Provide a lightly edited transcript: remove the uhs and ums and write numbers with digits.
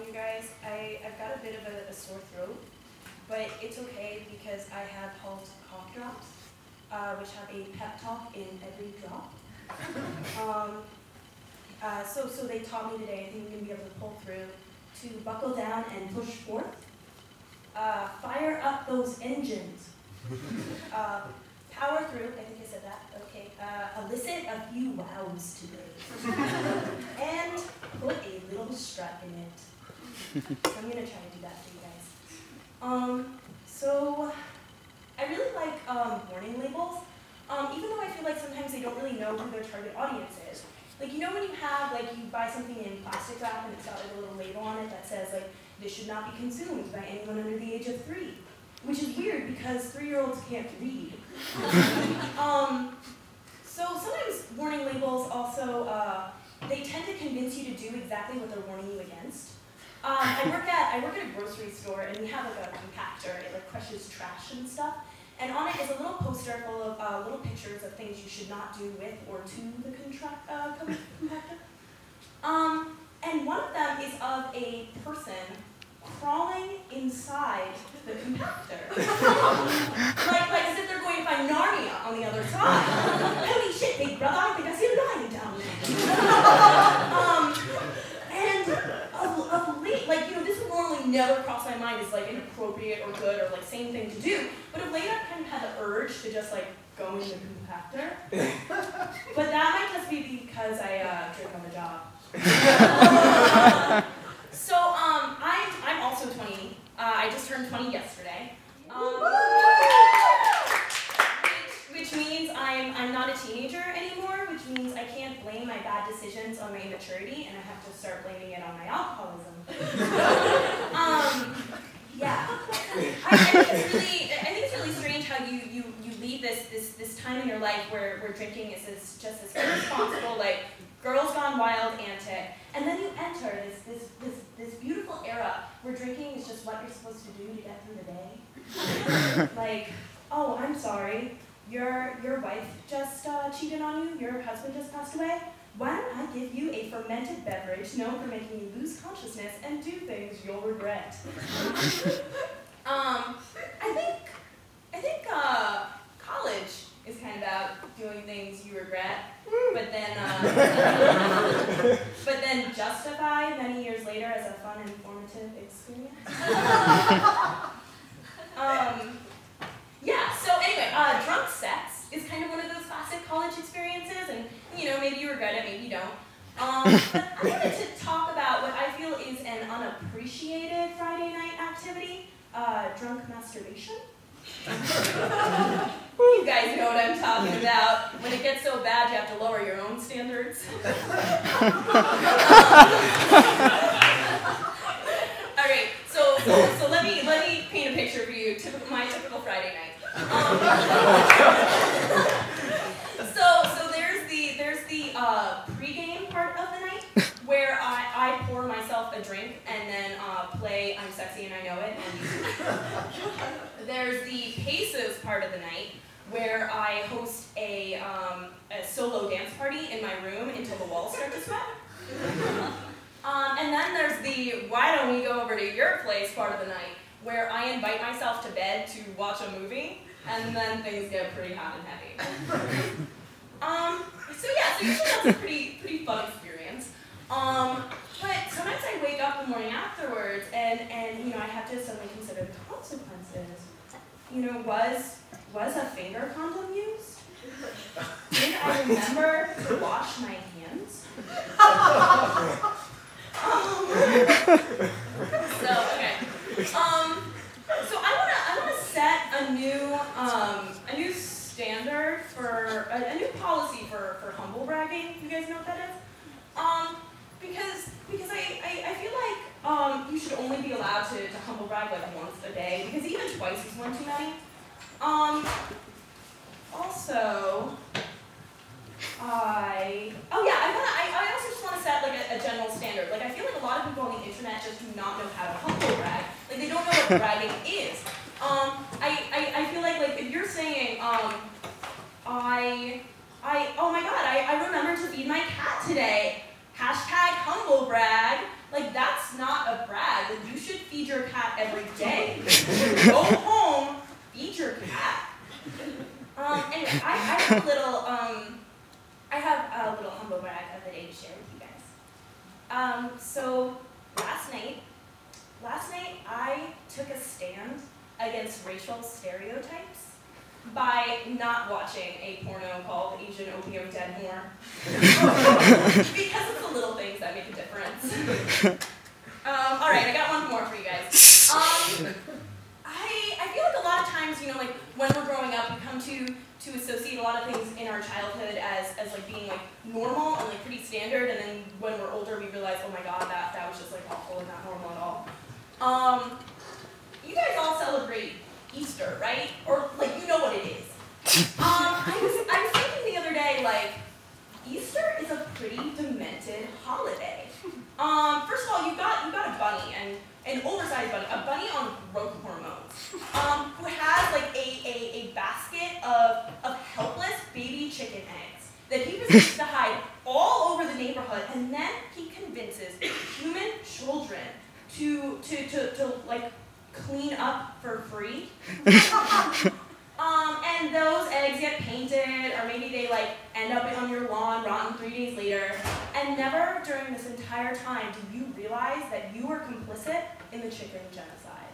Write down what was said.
you guys. I've got a bit of a sore throat, but it's okay because I have Halls cough drops, which have a pep talk in every drop. So they taught me today, I think we're going to be able to pull through, to buckle down and push forth. Fire up those engines. Power through, I think I said that, okay. Elicit a few wows today. And put a little strut in it. So I'm going to try to do that for you guys. So I really like warning labels, even though I feel like sometimes they don't really know who their target audience is. Like, you know when you have, like, you buy something in plastic wrap and it's got like a little label on it that says, like, this should not be consumed by anyone under the age of 3. Which is weird because 3-year-olds can't read. So sometimes warning labels also, they tend to convince you to do exactly what they're warning you against. I work at a grocery store and we have like a compactor. It like crushes trash and stuff. And on it is a little poster full of little pictures of things you should not do with or to the compactor. And one of them is of a person crawling inside the compactor. like as if they're going to find Narnia on the other side. Holy shit, big brother, I think I see a lion down there. And of late, like, you know, this would normally never cross my mind as like inappropriate or good or like sane thing to do, but of late I've kind of had the urge to just like go in the compactor. But that might just be because I drink on the job. So, I'm also 20. I just turned 20 yesterday. Which means I'm not a teenager anymore, which means I can't blame my bad decisions on my immaturity, and I have to start blaming it on my alcoholism. Yeah. I think it's really strange how you leave this time in your life where drinking is just this irresponsible, like, girls gone wild antic, and then you enter this beautiful era where drinking is just what you're supposed to do to get through the day. Like, oh, I'm sorry, your wife just cheated on you, your husband just passed away. Why don't I give you a fermented beverage known for making you lose consciousness and do things you'll regret? I think college is kind of about doing things you regret, but then justify many years later as a fun, informative experience. Yeah. So anyway, drunk sex is kind of one of those classic college experiences, and you know, maybe you regret it, maybe you don't. But I wanted to talk about what I feel is an unappreciated Friday night activity: drunk masturbation. You guys know what I'm talking about. When it gets so bad, you have to lower your own standards. All right, so let me paint a picture for you. My typical Friday night. So there's the pregame part of the night where I pour myself a drink and then play I'm Sexy and I Know It. And there's the paces part of the night where I host a solo dance party in my room until the walls start to sweat. And then there's the why don't we go over to your place part of the night where I invite myself to bed to watch a movie, and then things get pretty hot and heavy. So usually that's a pretty fun experience. But sometimes I wake up the morning afterwards and you know, I have to suddenly consider the consequences. You know, was a finger condom used? Did I remember to wash my hands? So I wanna set a new standard for a new policy for humble bragging. You guys know what that is? Because I feel like you should only be allowed to humble brag like once a day, because even twice is one too many. Also, I also just want to set like a general standard. Like, I feel like a lot of people on the internet just do not know how to humble brag. Like, they don't know what bragging is. I feel like if you're saying, oh my god, I remembered to feed my cat today. # humble brag. Like, that's not a brag. every day. Go home, feed your cat. Anyway, I have a little humble brag of the day to share with you guys. So last night I took a stand against racial stereotypes by not watching a porno called Asian Opium Dead More. Because it's the little things that make a difference. All right, I got one more for you guys. I feel like a lot of times, you know, like when we're growing up, we come to associate a lot of things in our childhood as like being like normal and like pretty standard, and then when we're older, we realize, oh my God, that was just like awful and not normal at all. You guys all celebrate Easter, right? Or like you know what it is. I was thinking the other day, like Easter is a pretty demented holiday. First of all, you've got a bunny, and an oversized bunny, a bunny on growth hormones, who has like a basket of helpless baby chicken eggs that he proceeds to hide all over the neighborhood, and then he convinces human children to like clean up for free. And those eggs get painted, or maybe they like end up on your lawn rotten 3 days later. And never during this entire time do you realize that you were complicit in the chicken genocide.